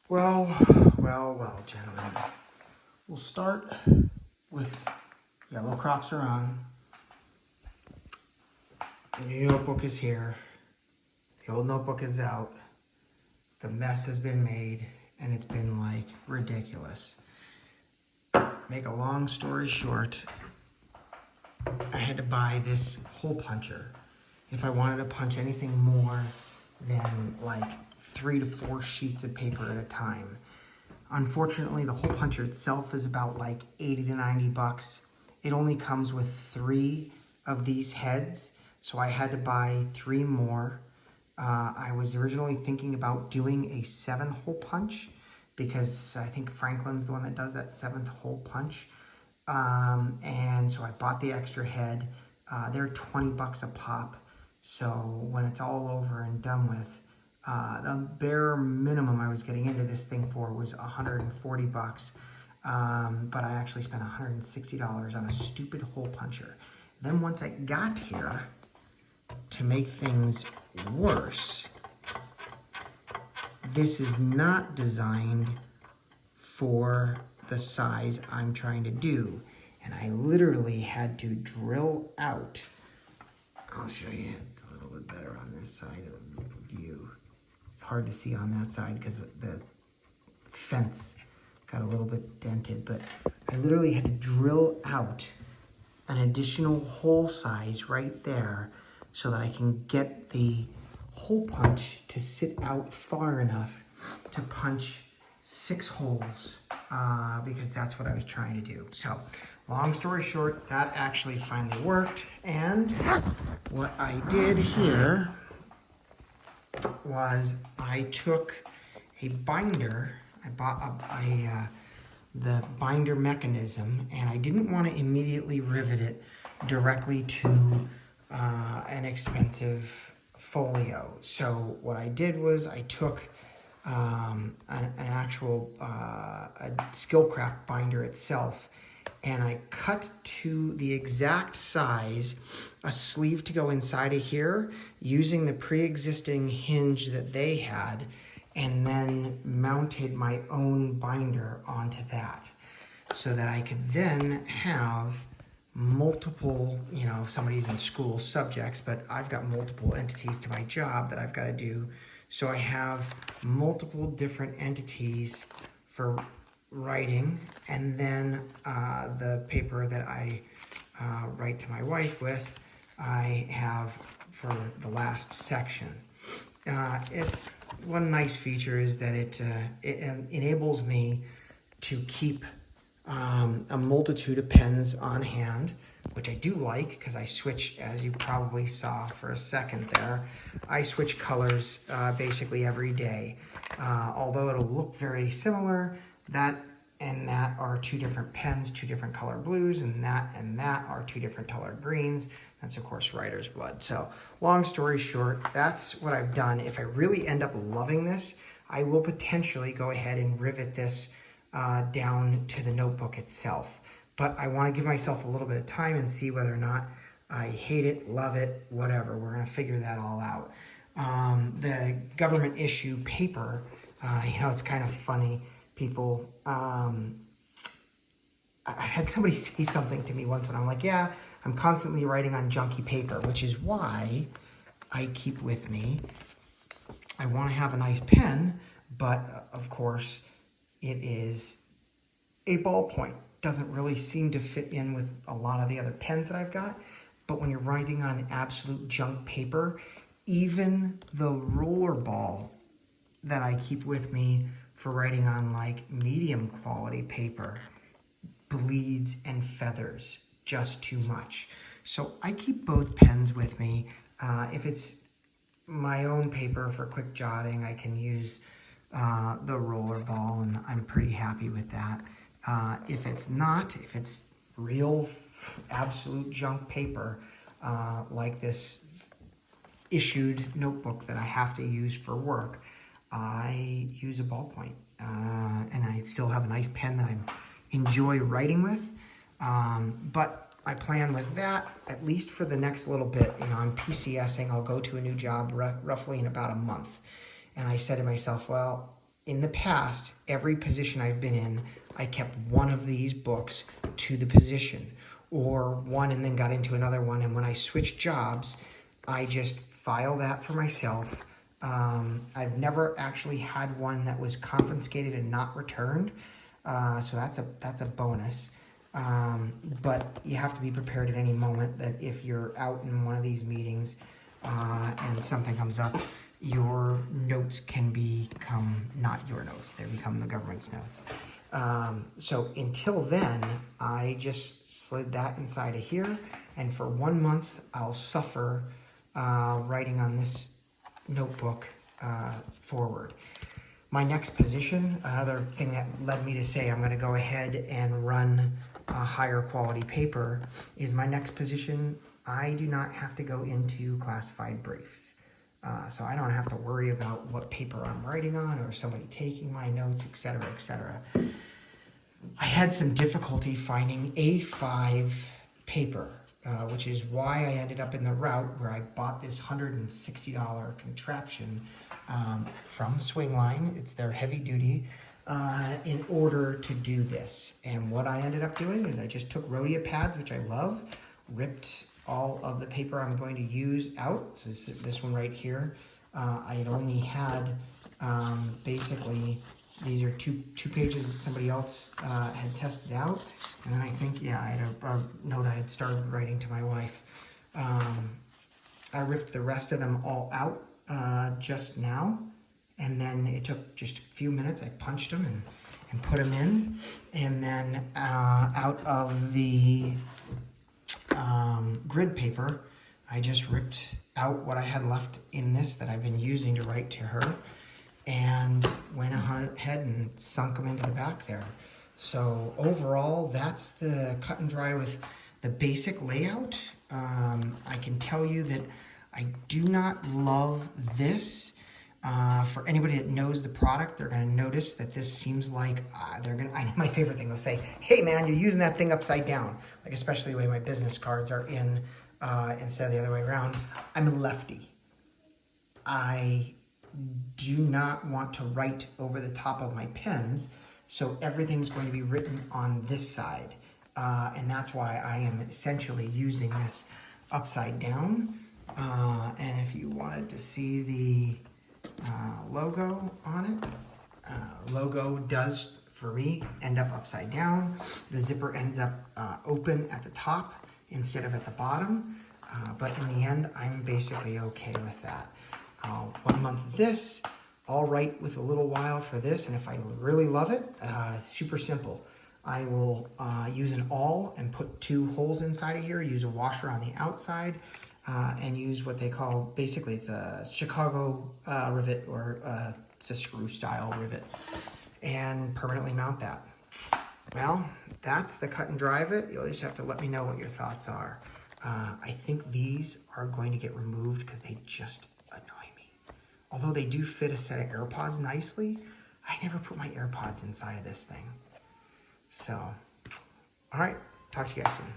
Well, gentlemen. We'll start with yellow Crocs are on. The new notebook is here. The old notebook is out. The mess has been made, and it's been like ridiculous. Make a long story short, I had to buy this hole puncher if I wanted to punch anything more than like 3 to 4 sheets of paper at a time. Unfortunately, the hole puncher itself is about like 80 to 90 bucks. It only comes with 3 of these heads, so I had to buy 3 more. I was originally thinking about doing a 7-hole punch because I think Franklin's the one that does that 7th hole punch. And so I bought the extra head. They're 20 bucks a pop. So when it's all over and done with, the bare minimum I was getting into this thing for was 140 bucks. But I actually spent $160 on a stupid hole puncher. Then once I got here, to make things worse, this is not designed for the size I'm trying to do. And I literally had to drill out. I'll show you, it's a little bit better on this side of the view. It's hard to see on that side because the fence got a little bit dented, but I literally had to drill out an additional hole size right there so that I can get the hole punch to sit out far enough to punch 6 holes because that's what I was trying to do. So long story short, that actually finally worked. And what I did here was I took a binder. I bought the binder mechanism, and I didn't want to immediately rivet it directly to an expensive folio. So what I did was I took an actual a Skillcraft binder itself, and I cut to the exact size a sleeve to go inside of here using the pre-existing hinge that they had, and then mounted my own binder onto that so that I could then have multiple, you know, if somebody's in school, subjects, but I've got multiple entities to my job that I've got to do. So I have multiple different entities for writing, and then the paper that I write to my wife with, I have for the last section. It's one nice feature is that it enables me to keep a multitude of pens on hand, which I do like because I switch, as you probably saw for a second there, I switch colors basically every day. Although it'll look very similar, that and that are 2 different pens, 2 different color blues, and that are 2 different color greens. That's of course writer's blood. So long story short, that's what I've done. If I really end up loving this, I will potentially go ahead and rivet this down to the notebook itself. But I want to give myself a little bit of time and see whether or not I hate it, love it, whatever. We're going to figure that all out. The government issue paper, you know, it's kind of funny. People, I had somebody say something to me once when I'm like, yeah, I'm constantly writing on junky paper, which is why I keep with me. I want to have a nice pen, but of course it is a ballpoint. Doesn't really seem to fit in with a lot of the other pens that I've got. But when you're writing on absolute junk paper, even the roller ball that I keep with me for writing on like medium quality paper bleeds and feathers just too much. So I keep both pens with me. If it's my own paper for quick jotting, I can use the roller ball, and I'm pretty happy with that. If it's not, if it's real absolute junk paper, like this issued notebook that I have to use for work, I use a ballpoint, and I still have a nice pen that I enjoy writing with. But I plan with that, at least for the next little bit. You know, I'm PCSing. I'll go to a new job roughly in about a month. And I said to myself, well, in the past, every position I've been in, I kept one of these books to the position, or one and then got into another one. And when I switched jobs, I just file that for myself. I've never actually had one that was confiscated and not returned, so that's a bonus. But you have to be prepared at any moment that if you're out in one of these meetings and something comes up, your notes can become not your notes, they become the government's notes. So until then, I just slid that inside of here, and for 1 month, I'll suffer writing on this notebook forward. My next position, another thing that led me to say I'm going to go ahead and run a higher quality paper, is my next position. I do not have to go into classified briefs. So I don't have to worry about what paper I'm writing on or somebody taking my notes, etc., etc. I had some difficulty finding A5 paper, which is why I ended up in the route where I bought this $160 contraption from Swingline. It's their heavy duty in order to do this. And what I ended up doing is I just took Rhodia pads, which I love, ripped all of the paper I'm going to use out. So this one right here, I had only had basically, these are two pages that somebody else had tested out. And then I think, yeah, I had a note I had started writing to my wife. I ripped the rest of them all out just now. And then it took just a few minutes. I punched them and put them in. And then out of the grid paper, I just ripped out what I had left in this that I've been using to write to her, and went ahead and sunk them into the back there. So overall, that's the cut and dry with the basic layout. I can tell you that I do not love this. For anybody that knows the product, they're going to notice that this seems like my favorite thing, they'll say, hey man, you're using that thing upside down. Like especially the way my business cards are in instead of the other way around. I'm a lefty. I do not want to write over the top of my pens, so everything's going to be written on this side. And that's why I am essentially using this upside down. And if you wanted to see the logo on it, logo does, for me, end up upside down. The zipper ends up open at the top instead of at the bottom. But in the end, I'm basically okay with that. 1 month of this, I'll write with a little while for this, and if I really love it, super simple. I will use an awl and put 2 holes inside of here, use a washer on the outside, and use what they call, basically it's a Chicago rivet, or it's a screw style rivet, and permanently mount that. Well, that's the cut and dry of it. You'll just have to let me know what your thoughts are. I think these are going to get removed because they just annoy me. Although they do fit a set of AirPods nicely, I never put my AirPods inside of this thing. So, all right, talk to you guys soon.